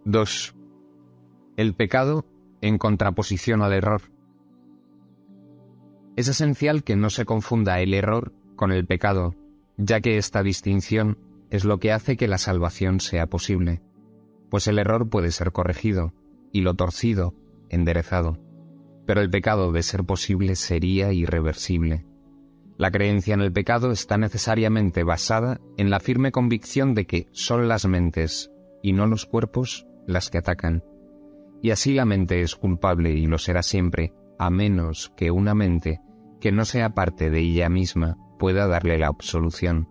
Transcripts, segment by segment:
2. El pecado en contraposición al error. Es esencial que no se confunda el error con el pecado, ya que esta distinción es lo que hace que la salvación sea posible, pues el error puede ser corregido y lo torcido, enderezado, pero el pecado, de ser posible, sería irreversible. La creencia en el pecado está necesariamente basada en la firme convicción de que son las mentes y no los cuerpos las que atacan, y así la mente es culpable y lo será siempre, a menos que una mente que no sea parte de ella misma pueda darle la absolución.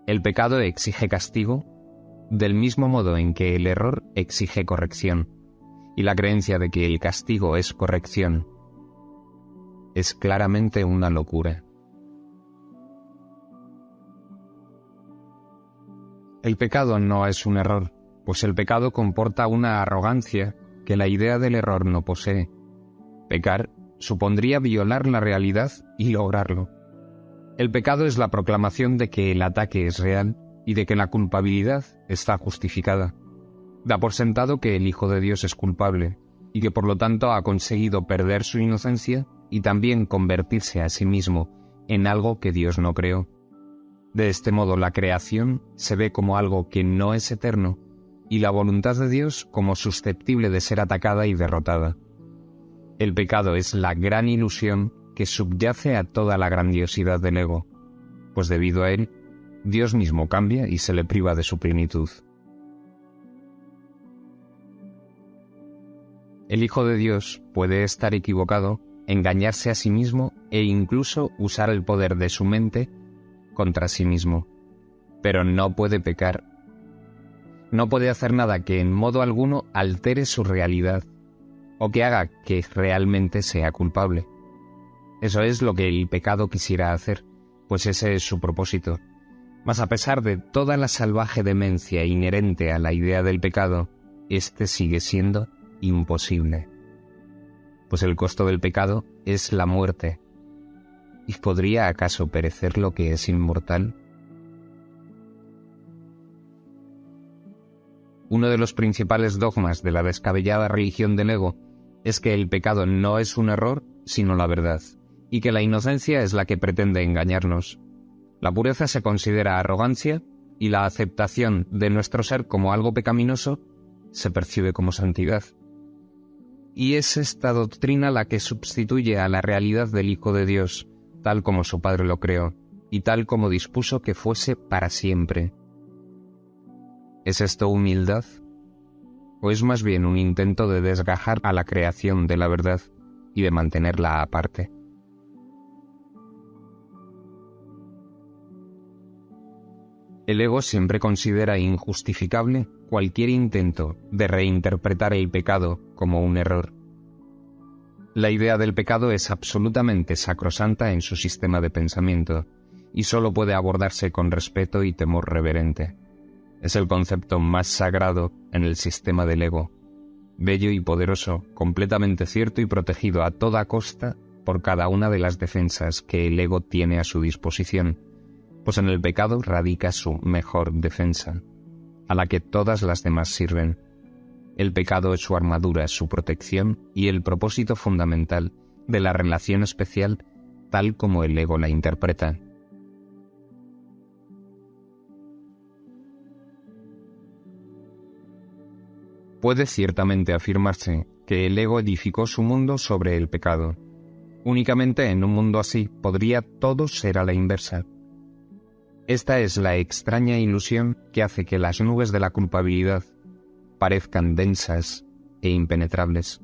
El pecado exige castigo del mismo modo en que el error exige corrección, y la creencia de que el castigo es corrección es claramente una locura. El pecado no es un error, pues el pecado comporta una arrogancia que la idea del error no posee. Pecar supondría violar la realidad y lograrlo. El pecado es la proclamación de que el ataque es real y de que la culpabilidad está justificada. Da por sentado que el Hijo de Dios es culpable y que por lo tanto ha conseguido perder su inocencia y también convertirse a sí mismo en algo que Dios no creó. De este modo la creación se ve como algo que no es eterno y la voluntad de Dios como susceptible de ser atacada y derrotada. El pecado es la gran ilusión que subyace a toda la grandiosidad del ego, pues debido a él, Dios mismo cambia y se le priva de su plenitud. El Hijo de Dios puede estar equivocado, engañarse a sí mismo e incluso usar el poder de su mente contra sí mismo, pero no puede pecar. No puede hacer nada que en modo alguno altere su realidad o que haga que realmente sea culpable. Eso es lo que el pecado quisiera hacer, pues ese es su propósito. Mas a pesar de toda la salvaje demencia inherente a la idea del pecado, este sigue siendo imposible. Pues el costo del pecado es la muerte. ¿Y podría acaso perecer lo que es inmortal? Uno de los principales dogmas de la descabellada religión del ego es que el pecado no es un error, sino la verdad, y que la inocencia es la que pretende engañarnos. La pureza se considera arrogancia y la aceptación de nuestro ser como algo pecaminoso se percibe como santidad. Y es esta doctrina la que sustituye a la realidad del Hijo de Dios, tal como su Padre lo creó, y tal como dispuso que fuese para siempre. ¿Es esto humildad? ¿O es más bien un intento de desgajar a la creación de la verdad y de mantenerla aparte? El ego siempre considera injustificable cualquier intento de reinterpretar el pecado como un error. La idea del pecado es absolutamente sacrosanta en su sistema de pensamiento y solo puede abordarse con respeto y temor reverente. Es el concepto más sagrado en el sistema del ego, bello y poderoso, completamente cierto y protegido a toda costa por cada una de las defensas que el ego tiene a su disposición, pues en el pecado radica su mejor defensa, a la que todas las demás sirven. El pecado es su armadura, su protección y el propósito fundamental de la relación especial tal como el ego la interpreta. Puede ciertamente afirmarse que el ego edificó su mundo sobre el pecado. Únicamente en un mundo así podría todo ser a la inversa. Esta es la extraña ilusión que hace que las nubes de la culpabilidad parezcan densas e impenetrables.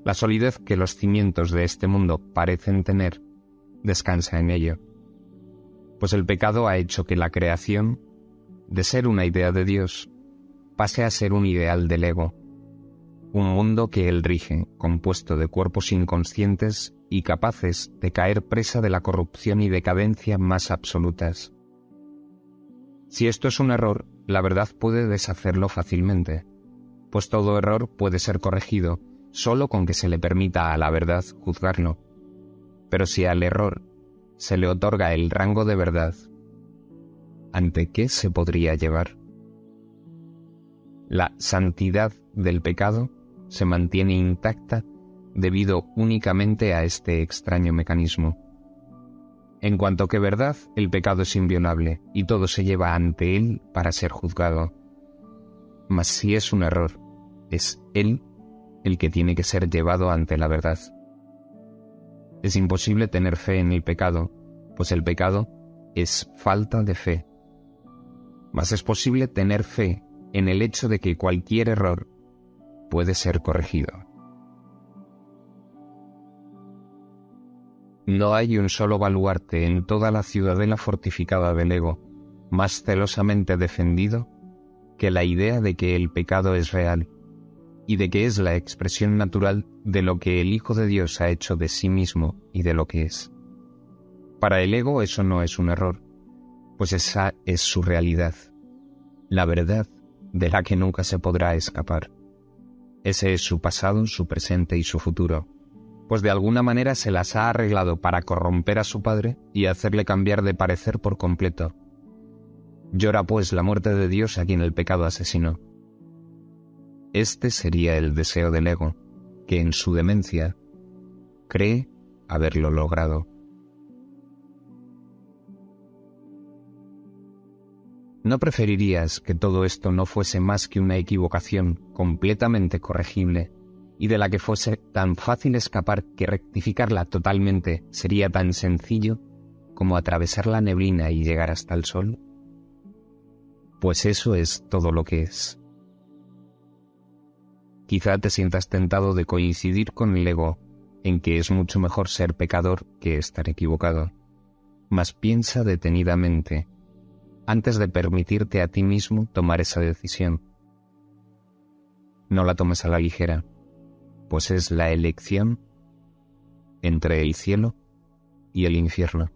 La solidez que los cimientos de este mundo parecen tener descansa en ello, pues el pecado ha hecho que la creación, de ser una idea de Dios, pase a ser un ideal del ego, un mundo que él rige, compuesto de cuerpos inconscientes y capaces de caer presa de la corrupción y decadencia más absolutas. Si esto es un error, la verdad puede deshacerlo fácilmente, pues todo error puede ser corregido solo con que se le permita a la verdad juzgarlo. Pero si al error se le otorga el rango de verdad, ¿ante qué se podría llevar? La santidad del pecado se mantiene intacta debido únicamente a este extraño mecanismo. En cuanto que verdad, el pecado es inviolable y todo se lleva ante él para ser juzgado. Mas si es un error, es él el que tiene que ser llevado ante la verdad. Es imposible tener fe en el pecado, pues el pecado es falta de fe. Mas es posible tener fe en el hecho de que cualquier error puede ser corregido. No hay un solo baluarte en toda la ciudadela fortificada del ego más celosamente defendido que la idea de que el pecado es real y de que es la expresión natural de lo que el Hijo de Dios ha hecho de sí mismo y de lo que es. Para el ego eso no es un error, pues esa es su realidad, la verdad de la que nunca se podrá escapar. Ese es su pasado, su presente y su futuro, pues de alguna manera se las ha arreglado para corromper a su padre y hacerle cambiar de parecer por completo. Llora pues la muerte de Dios a quien el pecado asesinó. Este sería el deseo del ego, que en su demencia cree haberlo logrado. ¿No preferirías que todo esto no fuese más que una equivocación completamente corregible y de la que fuese tan fácil escapar que rectificarla totalmente sería tan sencillo como atravesar la neblina y llegar hasta el sol? Pues eso es todo lo que es. Quizá te sientas tentado de coincidir con el ego en que es mucho mejor ser pecador que estar equivocado. Mas piensa detenidamente antes de permitirte a ti mismo tomar esa decisión. No la tomes a la ligera, pues es la elección entre el cielo y el infierno.